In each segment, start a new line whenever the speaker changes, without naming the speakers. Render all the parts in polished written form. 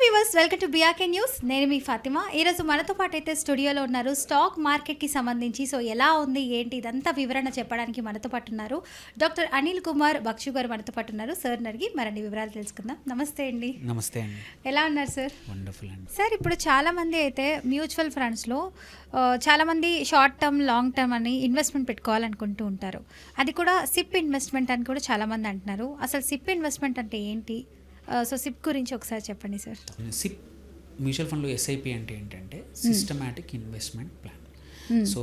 Viewers, welcome to BRK news. నేను మీ ఫాతిమా. ఈరోజు మనతో పాటు అయితే స్టూడియోలో ఉన్నారు. స్టాక్ మార్కెట్కి సంబంధించి ఎలా ఉంది ఏంటి ఇదంతా వివరణ చెప్పడానికి మనతో పాటు ఉన్నారు డాక్టర్ అనిల్ కుమార్ బక్షు గారు మనతో పాటు ఉన్నారు. సార్ని అడిగి మరిన్ని వివరాలు తెలుసుకుందాం. నమస్తే అండి.
నమస్తే అండి.
ఎలా ఉన్నారు సార్?
వండర్ఫుల్ అండి.
సార్, ఇప్పుడు చాలామంది అయితే మ్యూచువల్ ఫండ్స్లో చాలామంది షార్ట్ టర్మ్ లాంగ్ టర్మ్ అని ఇన్వెస్ట్మెంట్ పెట్టుకోవాలనుకుంటూ ఉంటారు. అది కూడా సిప్ ఇన్వెస్ట్మెంట్ అని కూడా చాలామంది అంటున్నారు. అసలు సిప్ ఇన్వెస్ట్మెంట్ అంటే ఏంటి? సో సిప్ గురించి ఒకసారి చెప్పండి సార్.
సిప్ మ్యూచువల్ ఫండ్లో ఎస్ఐపి అంటే ఏంటంటే సిస్టమాటిక్ ఇన్వెస్ట్మెంట్ ప్లాన్. సో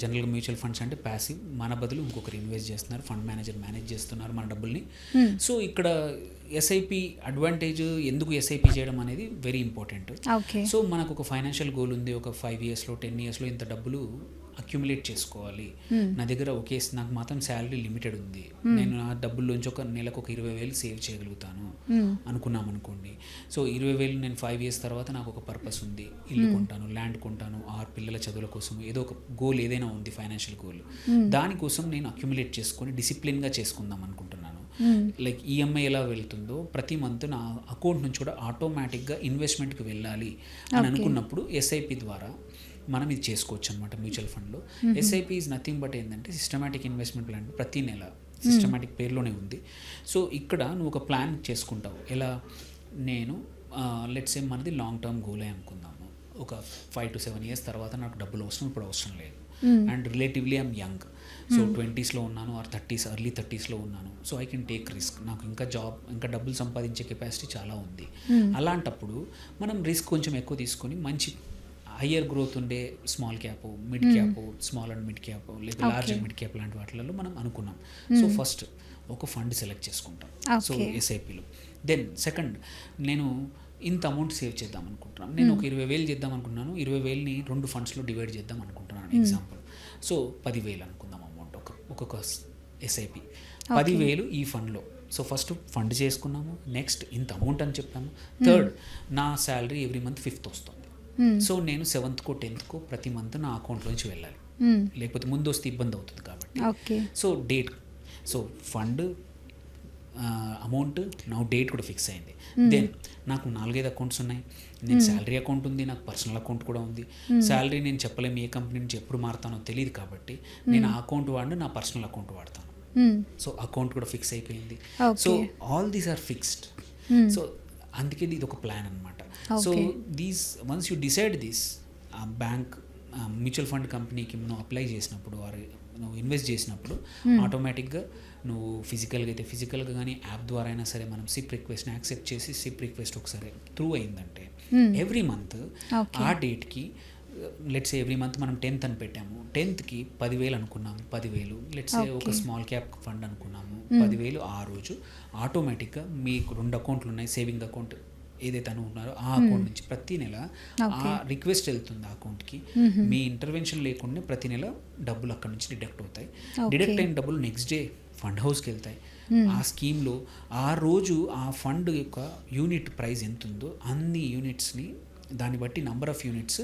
జనరల్గా మ్యూచువల్ ఫండ్స్ అంటే ప్యాసివ్, మన బదులు ఇంకొకరు ఇన్వెస్ట్ చేస్తున్నారు, ఫండ్ మేనేజర్ మేనేజ్ చేస్తున్నారు మన డబ్బుల్ని. సో ఇక్కడ ఎస్ఐపి అడ్వాంటేజ్, ఎందుకు ఎస్ఐపి చేయడం అనేది వెరీ ఇంపార్టెంట్. సో మనకు ఒక ఫైనాన్షియల్ గోల్ ఉంది, ఒక 5 yearsలో 10 yearsలో ఇంత డబ్బులు అక్యుములేట్ చేసుకోవాలి. నా దగ్గర నాకు మాత్రం శాలరీ లిమిటెడ్ ఉంది, నేను ఆ డబ్బుల్లోంచి ఒక నెలకు ఒక 20,000 సేవ్ చేయగలుగుతాను అనుకున్నాం అనుకోండి. సో 20,000 నేను 5 years తర్వాత నాకు ఒక పర్పస్ ఉంది, ఇల్లు కొంటాను, ల్యాండ్ కొంటాను, పిల్లల చదువుల కోసం ఏదో ఒక గోల్ ఏదైనా ఉంది, ఫైనాన్షియల్ గోల్, దానికోసం నేను అక్యుములేట్ చేసుకొని డిసిప్లిన్గా చేసుకుందాం అనుకుంటున్నాను. లైక్ ఈఎంఐ ఎలా వెళ్తుందో ప్రతి మంత్ నా అకౌంట్ నుంచి కూడా ఆటోమేటిక్గా ఇన్వెస్ట్మెంట్కి వెళ్ళాలి అని అనుకున్నప్పుడు ఎస్ఐపి ద్వారా మనం ఇది చేసుకోవచ్చు అనమాట. మ్యూచువల్ ఫండ్లో ఎస్ఐపి ఈజ్ నథింగ్ బట్ ఏంటంటే సిస్టమాటిక్ ఇన్వెస్ట్మెంట్ ప్లాన్. ప్రతి నెల సిస్టమాటిక్ పేరులోనే ఉంది. సో ఇక్కడ నువ్వు ఒక ప్లాన్ చేసుకుంటావు. ఎలా, నేను లెట్స్ సే మనది లాంగ్ టర్మ్ గోలే అనుకుందాము, ఒక 5 to 7 years తర్వాత నాకు డబ్బులు అవసరం, ఇప్పుడు అవసరం లేదు, and relatively I'm young. So 20sలో ఉన్నాను, ఆర్ 30s, ఎర్లీ 30sలో ఉన్నాను. So I can take risk, నాకు ఇంకా డబ్బులు సంపాదించే కెపాసిటీ చాలా ఉంది. అలాంటప్పుడు మనం రిస్క్ కొంచెం ఎక్కువ తీసుకొని మంచి హయ్యర్ గ్రోత్ ఉండే small cap, mid cap, small and mid cap, లేదా లార్జ్ అండ్ మిడ్ క్యాప్ లాంటి వాటిలలో మనం అనుకున్నాం. సో ఫస్ట్ ఒక ఫండ్ సెలెక్ట్ చేసుకుంటాం, సో ఎస్ఐపిలో. దెన్ సెకండ్, నేను ఇంత అమౌంట్ సేవ్ చేద్దాం అనుకుంటున్నాను, నేను ఒక 20,000 చేద్దాం అనుకున్నాను, 20,000ని 2 ఫండ్స్లో డివైడ్ చేద్దాం అనుకుంటున్నాను ఎగ్జాంపుల్. సో 10,000 అనుకుందాం అమౌంట్ ఒక్కొక్క ఎస్ఐపి, 10,000 ఈ ఫండ్లో. సో ఫస్ట్ ఫండ్ చేసుకున్నాము, నెక్స్ట్ ఇంత అమౌంట్ అని చెప్పాము. థర్డ్, నా శాలరీ ఎవ్రీ మంత్ 5th వస్తుంది. సో నేను 7th కో 10th కో ప్రతి మంత్ నా అకౌంట్లోంచి వెళ్ళాలి, లేకపోతే ముందు వస్తే ఇబ్బంది అవుతుంది కాబట్టి. So date, so fund amount, నా డేట్ కూడా ఫిక్స్ అయింది. దెన్ నాకు 4-5 అకౌంట్స్ ఉన్నాయి. నేను శాలరీ అకౌంట్ ఉంది, నాకు పర్సనల్ అకౌంట్ కూడా ఉంది. శాలరీ నేను చెప్పలేము, ఏ కంపెనీ నుంచి ఎప్పుడు మారుతానో తెలియదు కాబట్టి నేను ఆ అకౌంట్ వాడిని, నా పర్సనల్ అకౌంట్ వాడతాను. సో అకౌంట్ కూడా ఫిక్స్ అయిపోయింది. So all these are fixed. So అందుకే ఇది ఒక ప్లాన్ అనమాట. So these once you decide this, bank mutual fund కంపెనీకి నువ్వు అప్లై చేసినప్పుడు, నువ్వు ఇన్వెస్ట్ చేసినప్పుడు ఆటోమేటిక్గా నువ్వు ఫిజికల్గా అయితే ఫిజికల్గా కానీ యాప్ ద్వారా అయినా సరే మనం సిప్ రిక్వెస్ట్ని యాక్సెప్ట్ చేసి సిప్ రిక్వెస్ట్ ఒకసారి త్రూ అయిందంటే ఎవ్రీ మంత్ ఆ డేట్కి, లెట్స్ ఎవ్రీ మంత్ మనం 10th అని పెట్టాము, 10thకి 10,000 అనుకున్నాము, 10,000 లెట్స్ ఒక స్మాల్ క్యాప్ ఫండ్ అనుకున్నాము, 10,000 ఆ రోజు ఆటోమేటిక్గా మీకు 2 అకౌంట్లు ఉన్నాయి, సేవింగ్ అకౌంట్ ఏదైతే అనుకున్నారో ఆ అకౌంట్ నుంచి ప్రతి నెల ఆ రిక్వెస్ట్ వెళ్తుంది ఆ అకౌంట్కి. మీ ఇంటర్వెన్షన్ లేకుండా ప్రతి నెల డబ్బులు అక్కడ నుంచి డిడక్ట్ అవుతాయి. డిడక్ట్ అయిన డబ్బులు నెక్స్ట్ డే ఫండ్ హౌస్కి వెళ్తాయి. ఆ స్కీమ్లో ఆ రోజు ఆ ఫండ్ యొక్క యూనిట్ ప్రైస్ ఎంత ఉందో అన్ని యూనిట్స్ని, దాన్ని బట్టి నంబర్ ఆఫ్ యూనిట్స్,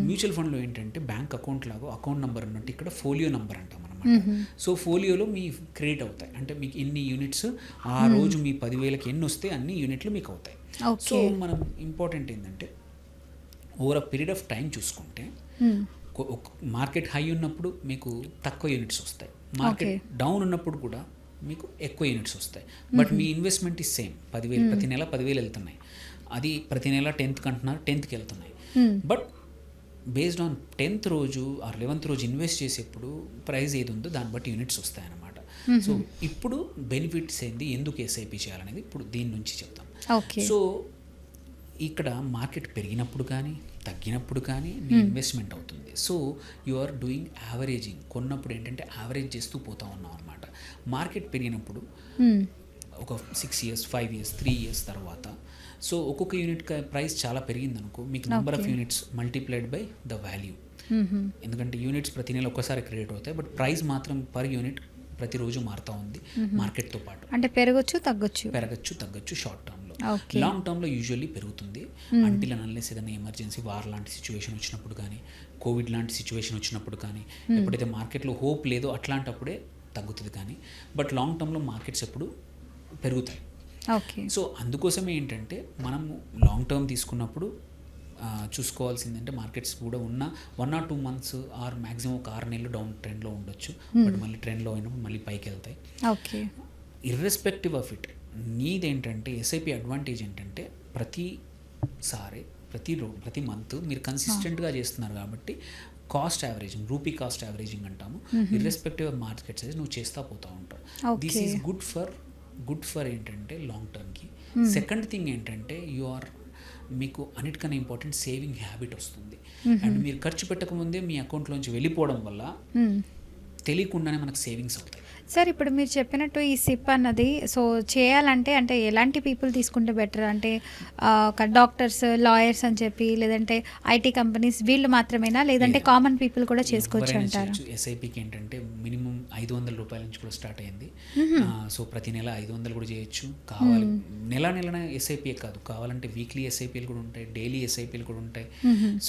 మ్యూచువల్ ఫండ్లో ఏంటంటే బ్యాంక్ అకౌంట్ లాగా అకౌంట్ నెంబర్ ఉన్నట్టు ఇక్కడ ఫోలియో నెంబర్ అంటాం అనమాట. సో ఫోలియోలో మీ క్రియేట్ అవుతాయి, అంటే మీకు ఎన్ని యూనిట్స్ ఆ రోజు మీ 10,000కి ఎన్ని వస్తే అన్ని యూనిట్లు మీకు అవుతాయి. సో మనం ఇంపార్టెంట్ ఏంటంటే over a period of time చూసుకుంటే మార్కెట్ హై ఉన్నప్పుడు మీకు తక్కువ యూనిట్స్ వస్తాయి, మార్కెట్ డౌన్ ఉన్నప్పుడు కూడా మీకు ఎక్కువ యూనిట్స్ వస్తాయి. But me investment is same, 10,000 ప్రతి నెల 10,000 వెళ్తున్నాయి. అది ప్రతి నెల 10th అంటున్నారు, 10thకి వెళ్తున్నాయి. బట్ బేస్డ్ ఆన్ 10th రోజు ఆర్ 11th రోజు ఇన్వెస్ట్ చేసేప్పుడు ప్రైస్ ఏది ఉందో దాన్ని బట్టి యూనిట్స్ వస్తాయన్నమాట. సో ఇప్పుడు బెనిఫిట్స్ ఏంది, ఎందుకు ఎస్ఐపి చేయాలనేది ఇప్పుడు దీని నుంచి చెప్తాం. సో ఇక్కడ మార్కెట్ పెరిగినప్పుడు కానీ తగ్గినప్పుడు కానీ మీ ఇన్వెస్ట్మెంట్ అవుతుంది. So you are doing averaging. కొన్నప్పుడు ఏంటంటే యావరేజ్ చేస్తూ పోతా ఉన్నాం అనమాట. మార్కెట్ పెరిగినప్పుడు ఒక 6 years, 5 years, 3 years తర్వాత సో ఒక్కొక్క యూనిట్ ప్రైస్ చాలా పెరిగింది అనుకో, మీకు number of units multiplied by the value. ఎందుకంటే యూనిట్స్ ప్రతి నెల ఒక్కసారి క్రియేట్ అవుతాయి, బట్ ప్రైస్ మాత్రం పర్ యూనిట్ ప్రతిరోజు మారుతూ ఉంది మార్కెట్తో పాటు.
అంటే పెరగచ్చు
తగ్గచ్చు షార్ట్ టర్మ్లో. లాంగ్ టర్మ్లో యూజువల్లీ పెరుగుతుంది అంటిల్ అన్లెస్ ఏదైనా ఎమర్జెన్సీ వార్ లాంటి సిచ్యువేషన్ వచ్చినప్పుడు కానీ, కోవిడ్ లాంటి సిచ్యువేషన్ వచ్చినప్పుడు కానీ, ఎప్పుడైతే మార్కెట్లో హోప్ లేదో అట్లాంటప్పుడే తగ్గుతుంది కానీ, బట్ లాంగ్ టర్మ్లో మార్కెట్స్ ఎప్పుడు పెరుగుతాయి.
ఓకే.
సో అందుకోసమే ఏంటంటే మనము లాంగ్ టర్మ్ తీసుకున్నప్పుడు చూసుకోవాల్సిందంటే మార్కెట్స్ కూడా ఉన్న 1 or 2 months ఆర్ మ్యాక్సిమం ఒక 6 నెలలు డౌన్ ట్రెండ్లో ఉండొచ్చు. బట్ మళ్ళీ ట్రెండ్లో అయినప్పుడు మళ్ళీ పైకి వెళ్తాయి.
ఓకే.
ఇర్రెస్పెక్టివ్ ఆఫ్ ఇట్ నీదేంటంటే ఎస్ఐపి అడ్వాంటేజ్ ఏంటంటే ప్రతిసారి ప్రతి మంత్ మీరు కన్సిస్టెంట్గా చేస్తున్నారు కాబట్టి cost averaging, rupee cost averaging అంటాము. ఇర్రెస్పెక్టివ్ ఆఫ్ మార్కెట్ సైజ్ నువ్వు చేస్తూ పోతూ ఉంటావు. దిస్ ఈజ్ గుడ్ ఫర్ ఏంటంటే లాంగ్ టర్మ్కి. సెకండ్ థింగ్ ఏంటంటే మీకు అన్నిటికన్నా ఇంపార్టెంట్ సేవింగ్ హ్యాబిట్ వస్తుంది. అండ్ మీరు ఖర్చు పెట్టకముందే మీ అకౌంట్లోంచి వెళ్ళిపోవడం వల్ల తెలియకుండానే మనకు సేవింగ్స్ అవుతాయి.
సార్ ఇప్పుడు మీరు చెప్పినట్టు ఈ సిప్ అన్నది సో చేయాలంటే అంటే ఎలాంటి పీపుల్ తీసుకుంటే బెటర్ అంటే ఒక డాక్టర్స్, లాయర్స్ అని చెప్పి లేదంటే ఐటీ కంపెనీస్ వీళ్ళు మాత్రమేనా లేదంటే కామన్ పీపుల్ కూడా చేసుకోవచ్చు అంటారు?
ఎస్ఐపికి ఏంటంటే మినిమం 500 రూపాయల నుంచి కూడా స్టార్ట్ అయింది. సో ప్రతి నెల 500 కూడా చేయొచ్చు. కావాలి నెలన ఎస్ఐపి కాదు, కావాలంటే వీక్లీ ఎస్ఐపీలు కూడా ఉంటాయి, డైలీ ఎస్ఐపీలు కూడా ఉంటాయి.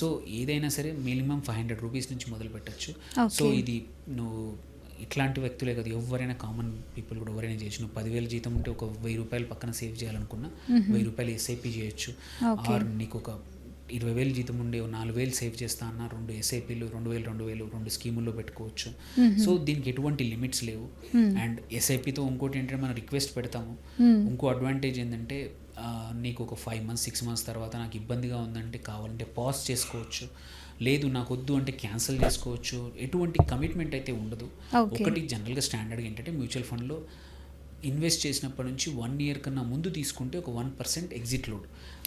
సో ఏదైనా సరే మినిమం 500 రూపీస్ నుంచి మొదలు పెట్టచ్చు. సో ఇది నువ్వు ఇట్లాంటి వ్యక్తులే కాదు, ఎవరైనా కామన్ పీపుల్ కూడా ఎవరైనా చేయొచ్చు. నువ్వు 10,000 జీతం ఉంటే ఒక 1,000 రూపాయలు పక్కన సేవ్ చేయాలనుకున్నా 1,000 రూపాయలు ఎస్ఐపి చేయొచ్చు. ఆర్ నీకు ఒక 20,000 జీతం ఉండే 4,000 సేవ్ చేస్తా అన్న 2 ఎస్ఐపీలు 2,000 2 స్కీముల్లో పెట్టుకోవచ్చు. సో దీనికి ఎటువంటి లిమిట్స్ లేవు. అండ్ ఎస్ఐపితో ఇంకోటి ఏంటంటే మనం రిక్వెస్ట్ పెడతాము. ఇంకో అడ్వాంటేజ్ ఏంటంటే నీకు ఒక 5 months 6 months తర్వాత నాకు ఇబ్బందిగా ఉందంటే కావాలంటే పాజ్ చేసుకోవచ్చు, లేదు నాకు వద్దు అంటే క్యాన్సిల్ చేసుకోవచ్చు. ఎటువంటి కమిట్మెంట్ అయితే ఉండదు. ఒకటి జనరల్గా స్టాండర్డ్గా ఏంటంటే మ్యూచువల్ ఫండ్లో ఇన్వెస్ట్ చేసినప్పటి నుంచి 1 year కన్నా ముందు తీసుకుంటే ఒక 1% ఎగ్జిట్ లోడ్,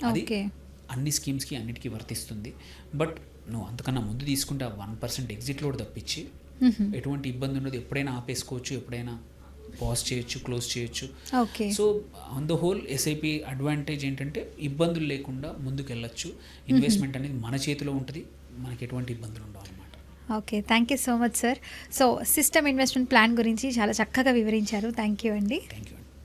అది అన్ని స్కీమ్స్కి అన్నిటికీ వర్తిస్తుంది. బట్ నువ్వు అంతకన్నా ముందు తీసుకుంటే ఆ 1% ఎగ్జిట్ లోడ్ తప్పించి ఎటువంటి ఇబ్బంది ఉండదు. ఎప్పుడైనా ఆపేసుకోవచ్చు, ఎప్పుడైనా పాజ్ చేయొచ్చు, క్లోజ్ చేయొచ్చు. So on the whole SIP advantage ఏంటంటే ఇబ్బందులు లేకుండా ముందుకు వెళ్ళొచ్చు. ఇన్వెస్ట్మెంట్ అనేది మన చేతిలో ఉంటుంది, మనకి ఎటువంటి ఇబ్బందులు ఉండవు అన్నమాట.
Okay, thank you so much sir. So system investment plan గురించి చాలా చక్కగా వివరించారు. థ్యాంక్ యూ అండి.
Thank you.